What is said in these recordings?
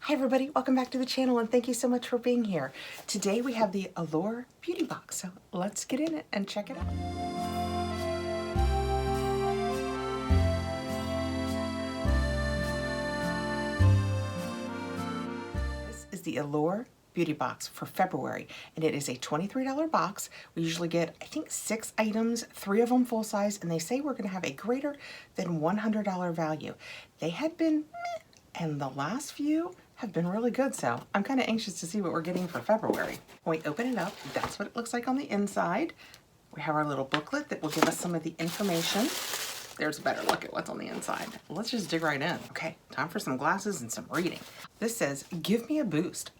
Hi everybody, welcome back to the channel and thank you so much for being here. Today we have the Allure Beauty Box, so let's get in it and check it out. This is the Allure Beauty Box for February, and it is a $23 box. We usually get, I think, 6 items, 3 of them full size, and they say we're going to have a greater than $100 value. They had been meh, and the last few have been really good, so I'm kind of anxious to see what we're getting for February. When we open it up, that's what it looks like on the inside. We have our little booklet that will give us some of the information. There's a better look at what's on the inside. Let's just dig right in. Okay, time for some glasses and some reading. This says, give me a boost.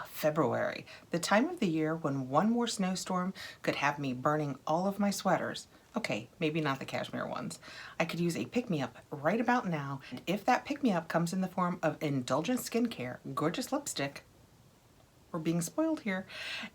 February, the time of the year when one more snowstorm could have me burning all of my sweaters. Okay, maybe not the cashmere ones. I could use a pick-me-up right about now. And if that pick-me-up comes in the form of indulgent skincare, gorgeous lipstick, we're being spoiled here,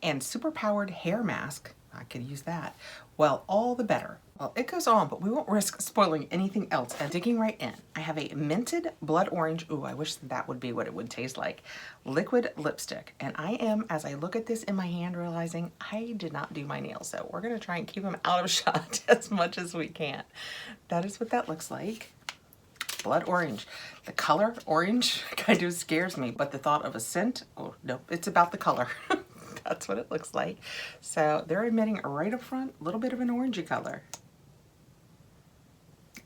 and super-powered hair mask, I could use that, well, all the better. Well, it goes on, but we won't risk spoiling anything else. And digging right in, I have a minted blood orange, ooh, I wish that would be what it would taste like, liquid lipstick. And I am, as I look at this in my hand, realizing I did not do my nails, so we're gonna try and keep them out of shot as much as we can. That is what that looks like. Blood orange. The color orange kind of scares me, but the thought of a scent, oh no, it's about the color. That's what it looks like. So they're emitting right up front, a little bit of an orangey color.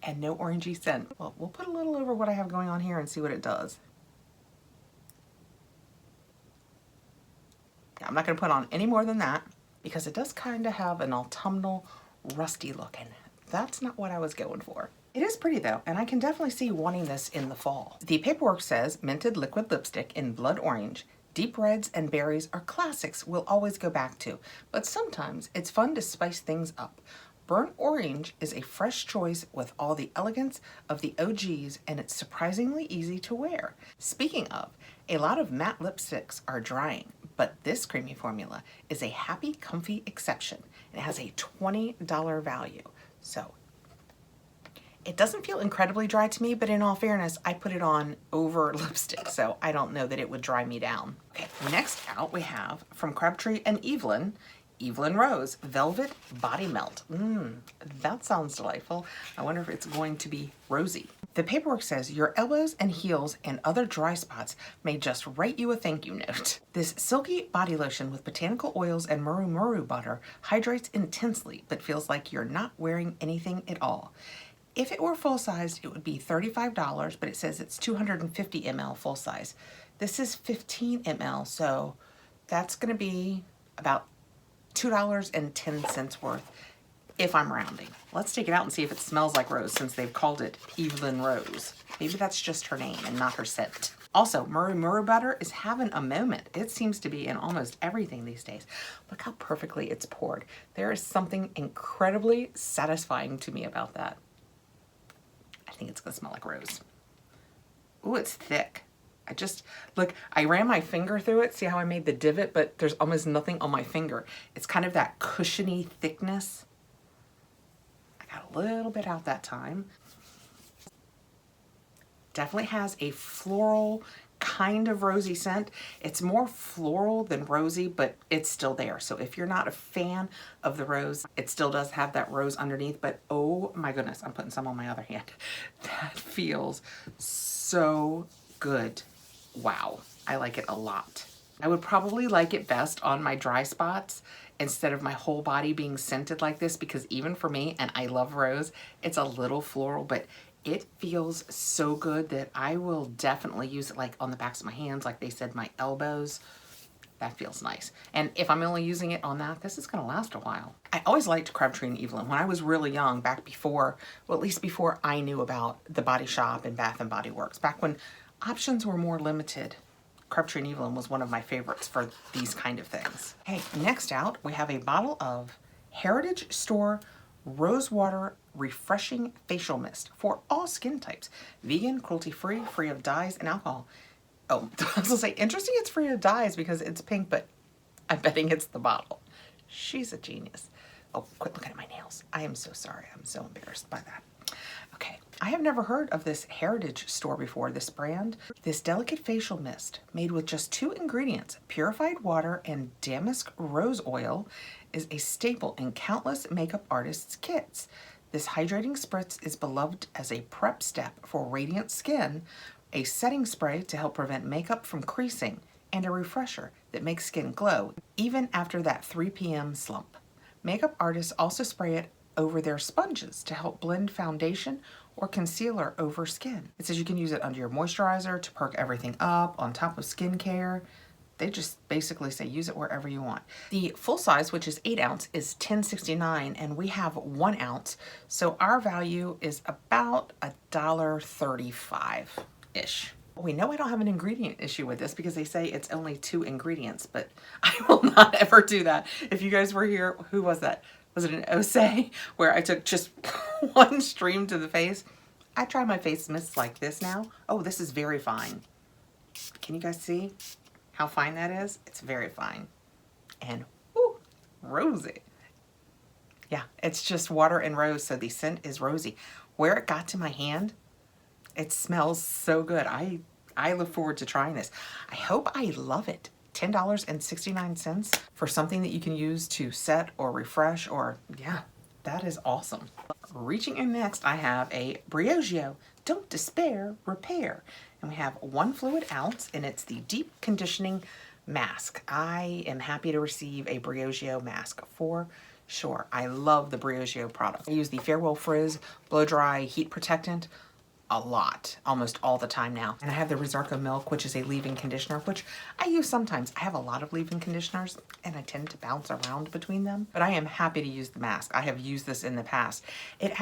And no orangey scent. Well, we'll put a little over what I have going on here and see what it does. I'm not going to put on any more than that because it does kind of have an autumnal rusty look, and that's not what I was going for. It is pretty though, and I can definitely see wanting this in the fall. The paperwork says minted liquid lipstick in blood orange. Deep reds and berries are classics we'll always go back to, but sometimes it's fun to spice things up. Burnt orange is a fresh choice with all the elegance of the OGs, and it's surprisingly easy to wear. Speaking of, a lot of matte lipsticks are drying, but this creamy formula is a happy, comfy exception. It has a $20 value, so it doesn't feel incredibly dry to me, but in all fairness, I put it on over lipstick, so I don't know that it would dry me down. Okay, next out we have from Crabtree and Evelyn Rose Velvet Body Melt. That sounds delightful. I wonder if it's going to be rosy. The paperwork says your elbows and heels and other dry spots may just write you a thank you note. This silky body lotion with botanical oils and muru butter hydrates intensely, but feels like you're not wearing anything at all. If it were full-sized, it would be $35, but it says it's 250 ml full size. This is 15 ml, so that's gonna be about $2.10 worth if I'm rounding. Let's take it out and see if it smells like rose, since they've called it Evelyn Rose. Maybe that's just her name and not her scent. Also, muru butter is having a moment. It seems to be in almost everything these days. Look how perfectly it's poured. There is something incredibly satisfying to me about that. I think it's gonna smell like rose. Ooh, it's thick. Look, I ran my finger through it. See how I made the divot, but there's almost nothing on my finger. It's kind of that cushiony thickness. I got a little bit out that time. Definitely has a floral kind of rosy scent. It's more floral than rosy, but it's still there. So if you're not a fan of the rose, it still does have that rose underneath, but oh my goodness, I'm putting some on my other hand. That feels so good. Wow, I like it a lot. I would probably like it best on my dry spots instead of my whole body being scented like this, because even for me, and I love rose, it's a little floral, but it feels so good that I will definitely use it like on the backs of my hands, like they said, my elbows. That feels nice. And if I'm only using it on that, this is gonna last a while. I always liked Crabtree and Evelyn. When I was really young, back before, well, at least before I knew about the Body Shop and Bath and Body Works, back when options were more limited, Crabtree and Evelyn was one of my favorites for these kind of things. Hey, next out, we have a bottle of Heritage Store Rosewater Refreshing Facial Mist for all skin types. Vegan, cruelty-free, free of dyes and alcohol. Oh, I was gonna say, interesting it's free of dyes because it's pink, but I'm betting it's the bottle. She's a genius. Oh, quit looking at my nails. I am so sorry. I'm so embarrassed by that. Okay, I have never heard of this heritage store before, this brand. This delicate facial mist made with just 2 ingredients, purified water and damask rose oil, is a staple in countless makeup artists' kits. This hydrating spritz is beloved as a prep step for radiant skin, a setting spray to help prevent makeup from creasing, and a refresher that makes skin glow even after that 3 p.m. slump. Makeup artists also spray it over their sponges to help blend foundation or concealer over skin. It says you can use it under your moisturizer to perk everything up, on top of skincare. They just basically say use it wherever you want. The full size, which is 8 ounce, is $10.69, and we have 1 ounce. So our value is about $1.35-ish. We know I don't have an ingredient issue with this because they say it's only 2 ingredients, but I will not ever do that. If you guys were here, who was that? Was it an Ose where I took just 1 stream to the face? I try my face mists like this now. Oh, this is very fine. Can you guys see how fine that is? It's very fine. And whoo, rosy. Yeah, it's just water and rose, so the scent is rosy. Where it got to my hand, it smells so good. I look forward to trying this. I hope I love it. $10.69 for something that you can use to set or refresh, or yeah, that is awesome. Reaching in next, I have a Brioche Don't Despair Repair. And we have 1 fluid ounce, and it's the deep conditioning mask. I am happy to receive a Brioche mask for sure. I love the Brioche product. I use the Farewell Frizz Blow Dry Heat Protectant a lot, almost all the time now. And I have the Rezarco Milk, which is a leave-in conditioner, which I use sometimes. I have a lot of leave-in conditioners and I tend to bounce around between them, but I am happy to use the mask. I have used this in the past. It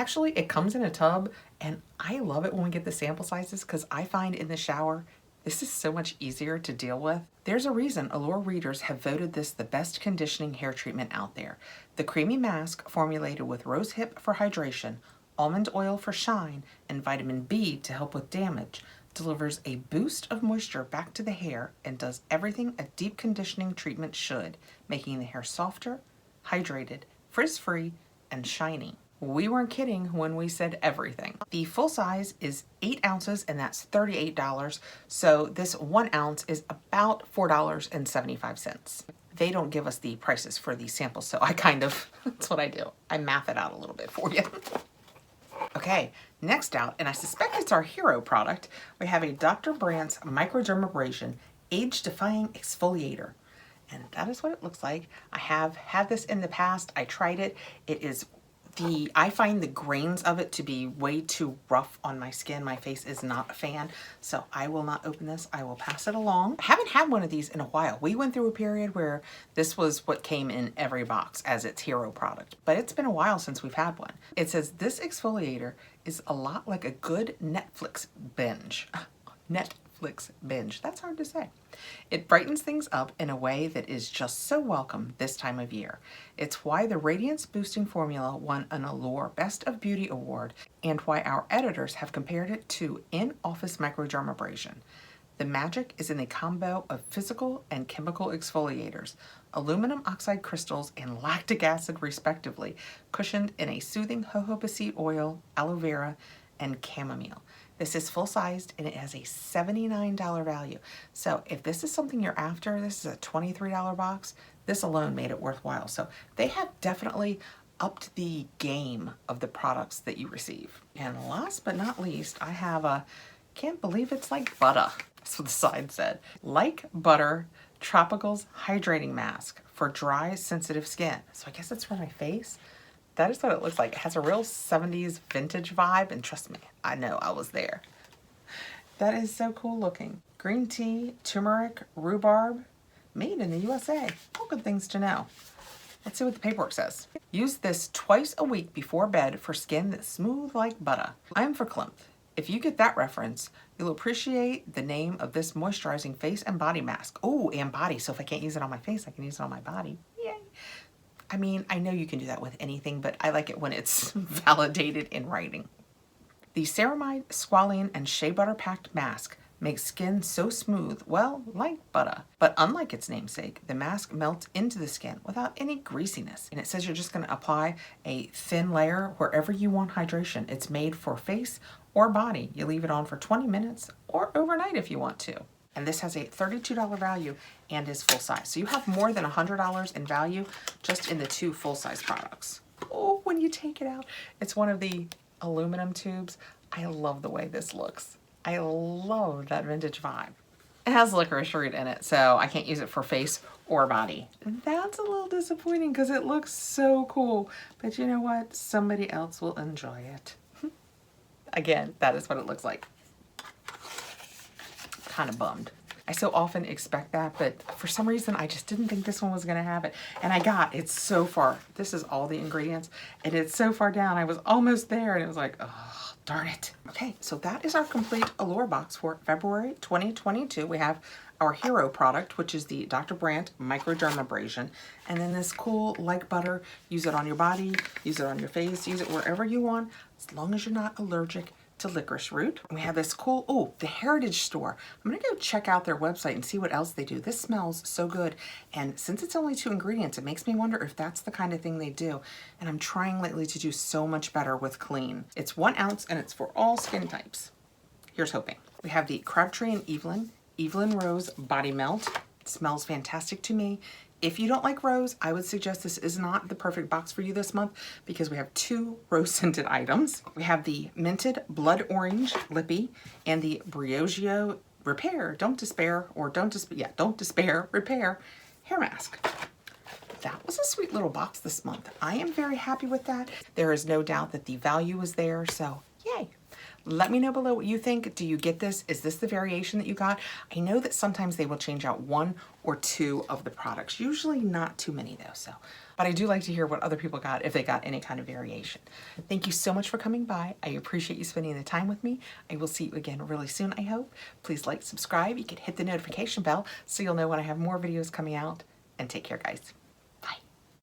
comes in a tub, and I love it when we get the sample sizes because I find in the shower, this is so much easier to deal with. There's a reason Allure readers have voted this the best conditioning hair treatment out there. The creamy mask, formulated with rose hip for hydration, almond oil for shine, and vitamin B to help with damage, delivers a boost of moisture back to the hair and does everything a deep conditioning treatment should, making the hair softer, hydrated, frizz-free, and shiny. We weren't kidding when we said everything. The full size is 8 ounces, and that's $38. So this 1 ounce is about $4.75. They don't give us the prices for these samples, so that's what I do. I math it out a little bit for you. Okay, next out, and I suspect it's our hero product, we have a Dr. Brandt's Microdermabrasion Age-Defying Exfoliator. And that is what it looks like. I have had this in the past. I tried it. I find the grains of it to be way too rough on my skin. My face is not a fan, so I will not open this. I will pass it along. I haven't had one of these in a while. We went through a period where this was what came in every box as its hero product, but it's been a while since we've had one. It says this exfoliator is a lot like a good Netflix binge. That's hard to say. It brightens things up in a way that is just so welcome this time of year. It's why the Radiance Boosting Formula won an Allure Best of Beauty Award, and why our editors have compared it to in-office microdermabrasion. The magic is in the combo of physical and chemical exfoliators, aluminum oxide crystals and lactic acid respectively, cushioned in a soothing jojoba seed oil, aloe vera, and chamomile. This is full-sized, and it has a $79 value. So if this is something you're after, this is a $23 box, this alone made it worthwhile. So they have definitely upped the game of the products that you receive. And last but not least, I have a, can't believe it's like butter. That's what the side said. Like Butter Tropicals Hydrating Mask for dry, sensitive skin. So I guess it's for my face. That is what it looks like. It has a real 70s vintage vibe, and trust me, I know, I was there. That is so cool looking. Green tea, turmeric, rhubarb, made in the USA. All good things to know. Let's see what the paperwork says. Use this twice a week before bed for skin that's smooth like butter. I'm verklempt. If you get that reference, you'll appreciate the name of this moisturizing face and body mask. Oh, and body, so if I can't use it on my face, I can use it on my body. Yay. I mean, I know you can do that with anything, but I like it when it's validated in writing. The ceramide, squalene, and shea butter packed mask makes skin so smooth, well, like butter. But unlike its namesake, the mask melts into the skin without any greasiness. And it says you're just gonna apply a thin layer wherever you want hydration. It's made for face or body. You leave it on for 20 minutes or overnight if you want to. And this has a $32 value and is full size. So you have more than $100 in value just in the 2 full-size products. Oh, when you take it out, it's one of the aluminum tubes. I love the way this looks. I love that vintage vibe. It has licorice root in it, so I can't use it for face or body. That's a little disappointing because it looks so cool. But you know what? Somebody else will enjoy it. Again, that is what it looks like. Kind of bummed. I so often expect that, but for some reason I just didn't think this one was gonna have it. And it's so far. This is all the ingredients, and it's so far down. I was almost there, and it was like, oh, darn it. Okay, so that is our complete Allure box for February 2022. We have our hero product, which is the Dr. Brandt Microdermabrasion, and then this cool like butter. Use it on your body, use it on your face, use it wherever you want, as long as you're not allergic to licorice root. We have this cool, the Heritage Store. I'm gonna go check out their website and see what else they do. This smells so good. And since it's only 2 ingredients, it makes me wonder if that's the kind of thing they do. And I'm trying lately to do so much better with clean. It's 1 ounce and it's for all skin types. Here's hoping. We have the Crabtree and Evelyn Rose Body Melt. It smells fantastic to me. If you don't like rose, I would suggest this is not the perfect box for you this month because we have 2 rose-scented items. We have the Minted Blood Orange Lippy and the Brioche Repair, Don't Despair Repair Hair Mask. That was a sweet little box this month. I am very happy with that. There is no doubt that the value is there, so yay. Let me know below what you think. Do you get this? Is this the variation that you got? I know that sometimes they will change out 1 or 2 of the products. Usually not too many though, so. But I do like to hear what other people got if they got any kind of variation. Thank you so much for coming by. I appreciate you spending the time with me. I will see you again really soon, I hope. Please like, subscribe. You can hit the notification bell so you'll know when I have more videos coming out. And take care, guys.